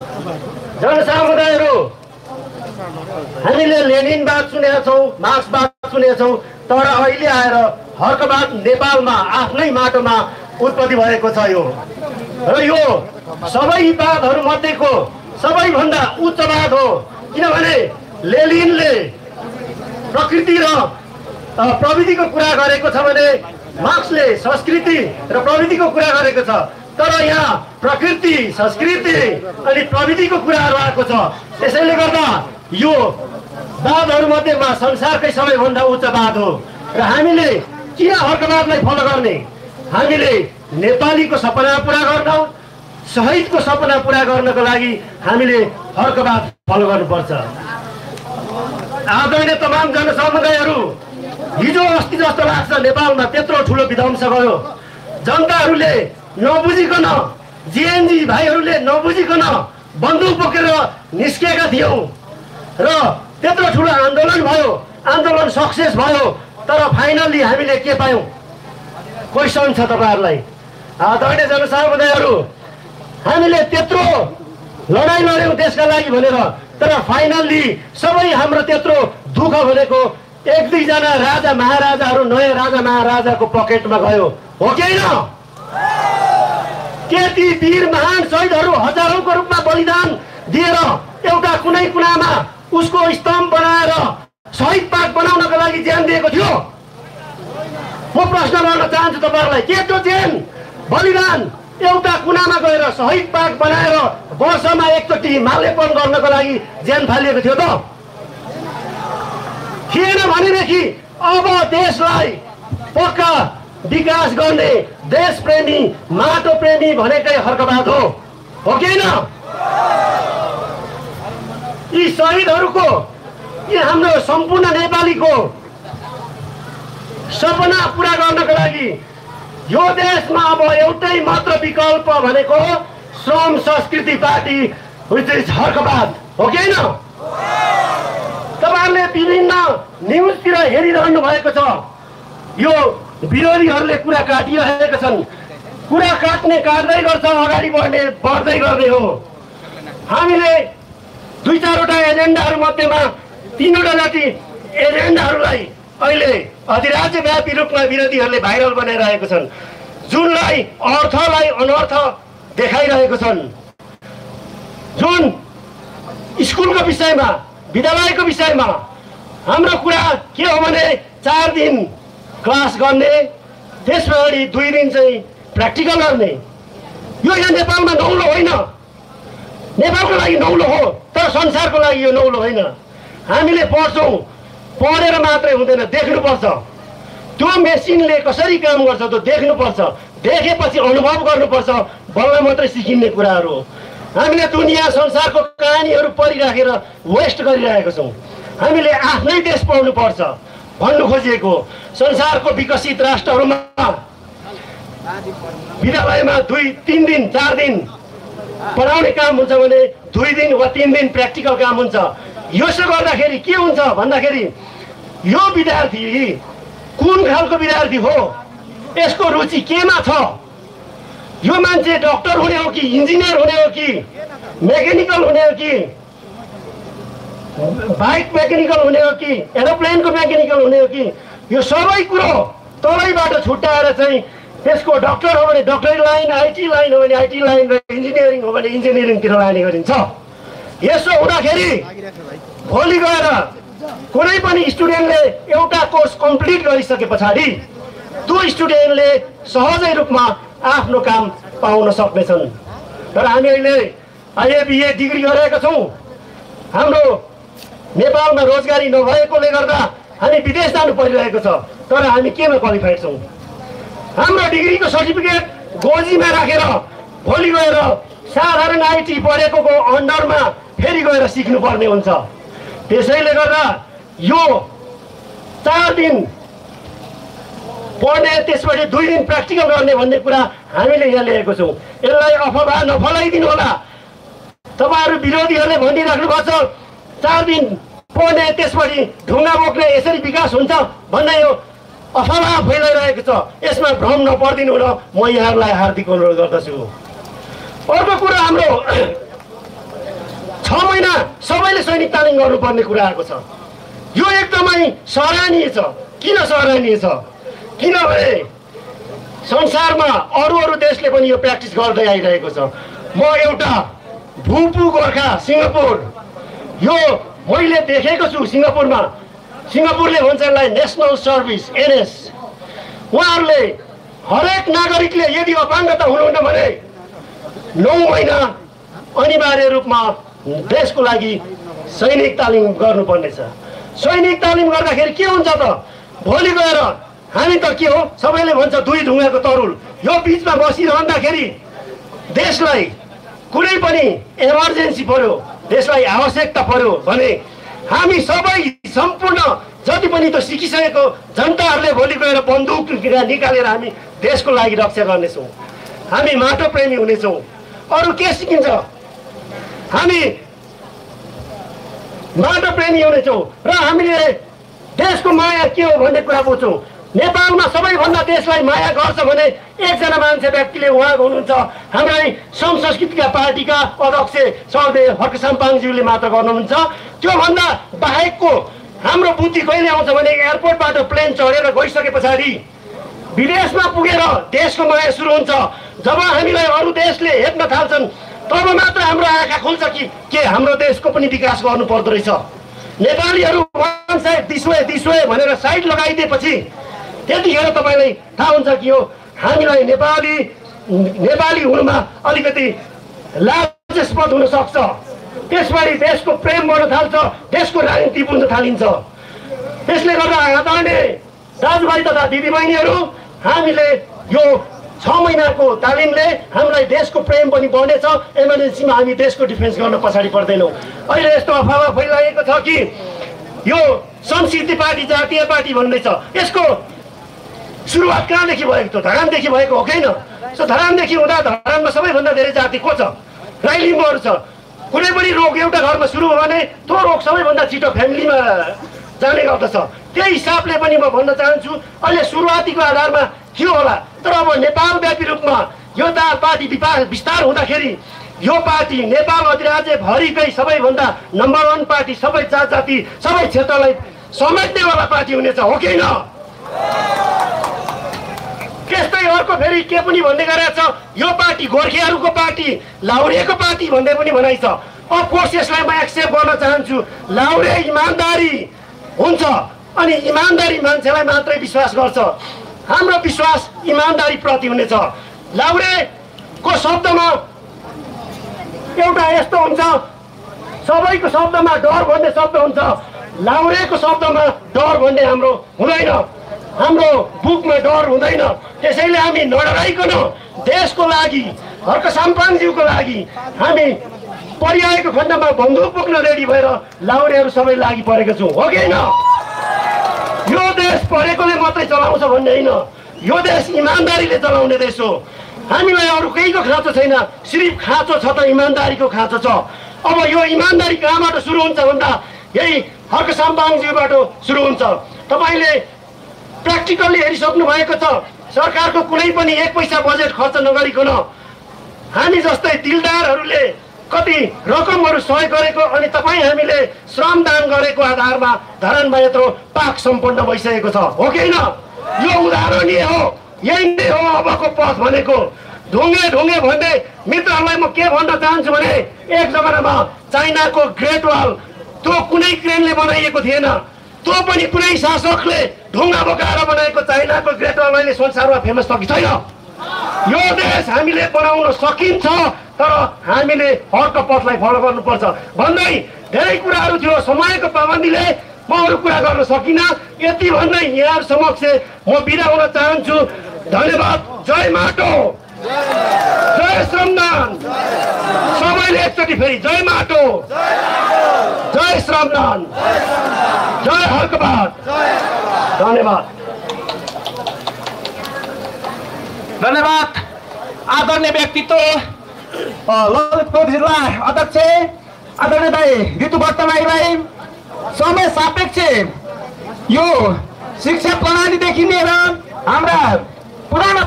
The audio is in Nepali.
जनसमुदायहरू हामीले लेनिनवाद सुनेका छौँ, मार्क्सवाद सुनेका छौँ, तर अहिले आएर हर्कवाद नेपालमा आफ्नै माटोमा उत्पत्ति भएको छ। यो र यो सबै वादहरू मध्येको सबैभन्दा उच्चवाद हो, किनभने लेनिनले प्रकृति र प्रविधिको कुरा गरेको छ भने मार्क्सले संस्कृति र प्रविधिको कुरा गरेको छ। तर यहाँ प्रकृति, संस्कृति अनि प्रविधिको कुराहरू आएको छ। त्यसैले गर्दा यो वादहरू मध्येमा संसारकै सबैभन्दा उच्च वाद हो। र हामीले किन हर्कवादलाई फलो गर्ने? हामीले नेपालीको सपना पुरा गर्न, शहीदको सपना पुरा गर्नको लागि हामीले हर्कवाद फलो गर्नुपर्छ। आदरणीय तमाम जनसमुदायहरू, हिजो अस्ति जस्तो लाग्छ नेपालमा त्यत्रो ठुलो विध्वंस गयो। जनताहरूले नबुझिकन, जिएनजी भाइहरूले नबुझिकन बन्दुक बोकेर निस्केका थियौँ र त्यत्रो ठुलो आन्दोलन भयो, आन्दोलन सक्सेस भयो। तर फाइनल्ली हामीले के पायौँ? क्वेसन छ तपाईँहरूलाई। आदरणीय जनसमुदायहरू, हामीले त्यत्रो लडाइँ लड्यौँ देशका लागि भनेर, तर फाइनल्ली सबै हाम्रो त्यत्रो दुःख भनेको एक दुईजना राजा महाराजाहरू नयाँ राजा महाराजाको पकेटमा गयो, हो कि होइन? के ती वीर महान शहीदहरू हजारौंको रूपमा बलिदान दिएर एउटा कुनै कुनामा उसको स्तम्भ बनाएर शहीद पार्क बनाउनको लागि ज्यान दिएको थियो? म प्रश्न गर्न चाहन्छु तपाईँहरूलाई, के त्यो ज्यान बलिदान एउटा कुनामा गएर शहीद पार्क बनाएर वर्षमा एकचोटि माल्यार्पण गर्नको लागि ज्यान फालिएको थियो त? थिएन भनेदेखि अब देशलाई पक्का विकास गर्ने देशप्रेमी, माटो प्रेमी भनेकै हर्कवाद हो कि होइन? यी शहीदहरूको, यी हाम्रो सम्पूर्ण नेपालीको सपना पुरा गर्नको लागि यो देशमा अब एउटै मात्र विकल्प भनेको श्रम संस्कृति पार्टी, व्हिच इज हर्कवाद, हो कि होइन? तपाईँहरूले विभिन्न न्युजतिर हेरिरहनु भएको छ। यो विरोधीहरूले कुरा काटिरहेका छन्। कुरा काट्दै गर्छ, अगाडि बढ्दै गर्ने हो। हामीले दुई चारवटा एजेन्डाहरू मध्येमा तीनवटा जति एजेन्डाहरूलाई अहिले अधिराज्यव्यापी रूपमा विरोधीहरूले भाइरल बनाइरहेको छन्, जुनलाई अर्थलाई अनर्थ देखाइरहेको छन्। जुन स्कुलको विषयमा, विद्यालयको विषयमा हाम्रो कुरा के हो भने 4 दिन क्लास गर्ने, त्यसपछि 2 दिन चाहिँ प्र्याक्टिकल गर्ने। यो यहाँ नेपालमा नौलो होइन, नेपालको लागि नौलो हो, तर संसारको लागि यो नौलो होइन। हामीले पढ्छौँ, पढेर मात्रै हुँदैन, देख्नुपर्छ। त्यो मेसिनले कसरी काम गर्छ त्यो देख्नुपर्छ, देखेपछि अनुभव गर्नुपर्छ, बल्ल मात्रै सिकिने कुराहरू हो। हामीले दुनियाँ संसारको कहानीहरू पढिराखेर वेस्ट गरिरहेको छौँ। हामीले आफ्नै देश पढ्नुपर्छ भन्नु खोजिएको। संसारको विकसित राष्ट्रहरूमा विद्यालयमा 2-3 दिन 4 दिन पढाउने काम हुन्छ भने 2 दिन वा 3 दिन प्र्याक्टिकल काम हुन्छ। यसो गर्दाखेरि के हुन्छ भन्दाखेरि यो विद्यार्थी कुन खालको विद्यार्थी हो, यसको रुचि केमा छ, यो मान्छे डक्टर हुने हो कि इन्जिनियर हुने हो कि मेकानिकल हुने हो कि बाइक मेकानिकल हुने हो कि एरोप्लेनको मेकानिकल हुने हो कि, यो सबै कुरो तलैबाट छुट्याएर चाहिँ त्यसको डक्टर हो भने डक्टरी लाइन, आइटी लाइन हो भने आइटी लाइन र इन्जिनियरिङ हो भने इन्जिनियरिङतिर लाने गरिन्छ। यसो हुँदाखेरि भोलि गएर कुनै पनि स्टुडेन्टले एउटा कोर्स कम्प्लिट गरिसके पछाडि त्यो स्टुडेन्टले सहजै रूपमा आफ्नो काम पाउन सक्नेछन्। तर हामी अहिले आइए बिए डिग्री गरेका छौँ, हाम्रो नेपालमा रोजगारी नभएकोले गर्दा हामी विदेश जानु परिरहेको छ। तर हामी केमा क्वालिफाइड छौँ? हाम्रो डिग्रीको सर्टिफिकेट गोजीमा राखेर भोलि गएर साधारण आइटी पढेको अन्डरमा फेरि गएर सिक्नुपर्ने हुन्छ। त्यसैले गर्दा यो 4 दिन पढ्ने, त्यसपछि 2 दिन प्र्याक्टिकल गर्ने भन्ने कुरा हामीले यहाँ ल्याएको छौँ। यसलाई अफवाह नफलाइदिनु होला। तपाईँहरू विरोधीहरूले भनिराख्नु भएको छ 4 दिन पढ्ने त्यसपछि ढुङ्गा बोक्ने यसरी विकास हुन्छ भन्ने यो अफवाह फैलाइरहेको छ। यसमा भ्रम नपर्दिनु न, म यहाँहरूलाई हार्दिक अनुरोध गर्दछु। अर्को कुरा, हाम्रो सबैले सैनिक तालिम गर्नुपर्ने कुरा आएको छ। यो एकदमै सराहनीय छ। किन सराहनीय छ? किनभने संसारमा अरू देशले पनि यो प्र्याक्टिस गर्दै आइरहेको छ। म एउटा भूपू गोर्खा सिङ्गापुर, यो मैले देखेको छु सिङ्गापुरमा। सिङ्गापुरले भन्छ यसलाई नेसनल सर्भिस एनएस। उहाँहरूले हरेक नागरिकले यदि अपाङ्गता हुनुहुन्न भने 9 महिना अनिवार्य रूपमा देशको लागि सैनिक तालिम गर्नुपर्नेछ। सैनिक तालिम गर्दाखेरि के हुन्छ त? भोलि गएर हामी त के हो, सबैले भन्छ दुई ढुङ्गाको तरुल। यो बिचमा बसिरहँदाखेरि देशलाई कुनै पनि इमर्जेन्सी पर्यो, देशलाई आवश्यकता पर्यो भने हामी सबै सम्पूर्ण जति पनि त सिकिसकेको जनताहरूले भोलि गएर बन्दुक निकालेर हामी देशको लागि रक्षा गर्नेछौँ। हामी माटो प्रेमी हुनेछौँ। अरू के सिकिन्छ? हामी माटो प्रेमी हुनेछौँ र हामीले देशको माया के हो भन्ने कुरा बुझ्छौँ। नेपालमा सबैभन्दा देशलाई माया गर्छ भने एकजना मान्छे व्यक्तिले उहाँको हुनुहुन्छ, हाम्रै सम संस्कृतिका पार्टीका अध्यक्ष सर्देव हर्क साम्पाङज्यूले मात्र गर्नुहुन्छ। त्योभन्दा बाहेकको हाम्रो बुद्धि कहिले आउँछ भने एयरपोर्टबाट प्लेन चढेर गइसके पछाडि विदेशमा पुगेर देशको माया सुरु हुन्छ। जब हामीलाई अरू देशले हेप्न थाल्छन् तब मात्र हाम्रो आँखा खुल्छ कि के हाम्रो देशको पनि विकास गर्नु पर्दो रहेछ। नेपालीहरू वान साइड दिस वे भनेर साइड लगाइदिएपछि त्यतिखेर तपाईँलाई थाहा हुन्छ कि यो हामीलाई नेपाली हुनुमा अलिकति लाजस्पद हुन सक्छ। त्यसपछि देशको प्रेम बढ्न थाल्छ, देशको राजनीति बुझ्न थालिन्छ। त्यसले गर्दा आदरणीय दाजुभाइ तथा दिदीबहिनीहरू, हामीले यो 6 महिनाको तालिमले हामीलाई देशको प्रेम पनि बढ्नेछ। इमर्जेन्सीमा हामी देशको डिफेन्स गर्न पछाडि पर्दैनौँ। अहिले यस्तो अफवाह फैलाएको छ कि यो संस्कृति पार्टी जातीय पार्टी भन्ने छ। यसको सुरुवात कहाँदेखि भएको? त धरानदेखि भएको हो कि होइन? सो धरानदेखि हुँदा धरानमा सबैभन्दा धेरै जाति को छ? राई लिम्बूहरू छ। कुनै पनि रोग एउटा घरमा सुरु भयो भने त्यो रोग सबैभन्दा छिटो फ्यामिलीमा जाने गर्दछ। त्यही हिसाबले पनि म भन्न चाहन्छु अहिले सुरुवातीको आधारमा थियो होला, तर अब नेपालव्यापी रूपमा यो पार्टी विस्तार हुँदाखेरि यो पार्टी नेपाल अधिराज्य भरिकै सबैभन्दा नम्बर 1 पार्टी, सबै जाति सबै क्षेत्रलाई समेट्नेवाला पार्टी हुनेछ, हो कि होइन? त्यस्तै अर्को फेरि के पनि भन्ने गरेको छ, यो पार्टी गोर्खेहरूको पार्टी, लाउरेको पार्टी भन्ने पनि भनाइ छ। अफकोर्स यसलाई म एक्सेप्ट गर्न चाहन्छु। लाउरे इमान्दारी हुन्छ अनि इमान्दारी मान्छेलाई मात्रै विश्वास गर्छ। हाम्रो विश्वास इमान्दारी प्रति हुनेछ। लाउरेको शब्दमा एउटा यस्तो हुन्छ, सबैको शब्दमा डर भन्ने शब्द हुन्छ, लाउरेको शब्दमा डर भन्ने हाम्रो हुँदैन। हाम्रो बुकमा डर हुँदैन। त्यसैले हामी नडराइकन देशको लागि, हर्क साम्पाङज्यूको लागि हामी परिआएको खण्डमा बन्दुक बोक्न रेडी भएर लाउरेहरू सबै लागि परेको छौँ, हो कि होइन? यो देश परेकोले मात्रै चलाउँछ भन्ने होइन, यो देश इमान्दारीले चलाउने देश हो। हामीलाई अरू केहीको खाँचो छैन, सिर्फ खाँचो छ त इमान्दारीको खाँचो छ। अब यो इमान्दारी कहाँबाट सुरु हुन्छ भन्दा यही हर्क साम्पाङज्यूबाट सुरु हुन्छ। तपाईँले प्र्याक्टिकल्ली हेरिसक्नु भएको छ। सरकारको कुनै पनि 1 पैसा बजेट खर्च नगरिकन हामी जस्तै दिलदारहरूले कति रकमहरू सहयोग गरेको अनि तपाईँ हामीले श्रमदान गरेको आधारमा धरानमा यत्रो पाक सम्पन्न भइसकेको छ, हो कि होइन? यो उदाहरणीय हो। यही नै हो अबको पथ भनेको। ढुङ्गे भन्ने मित्रहरूलाई म के भन्न चाहन्छु भने एक जमानामा चाइनाको ग्रेट वाल त्यो कुनै क्रेनले बनाइएको थिएन, त्यो पनि कुनै शासकले ढुङ्गा बोकाएर बनाएको चाइनाको ग्रेट वाल अहिले संसारमा फेमस छ कि छैन? यो देश हामीले बनाउन सकिन्छ, तर हामीले अर्को पथलाई फलो गर्नुपर्छ भन्दै धेरै कुराहरू थियो। समयको पाबन्दीले म अरू कुरा गर्न सकिनँ। यति भन्दै यहाँ समक्ष म बिदा हुन चाहन्छु। धन्यवाद। जय माटो, जय श्रमदान। सबैले एकचोटि फेरि जय माटो, जय श्रमदान, जय हर्कबाद। धन्यवाद। धन्यवाद। आदरणीय व्यक्तित्व ललितपुर जिल्ला अध्यक्ष आदरणीय दाई ऋतु भट्टराईलाई समय सापेक्ष यो शिक्षा प्रणालीदेखि लिएर हाम्रा पुराना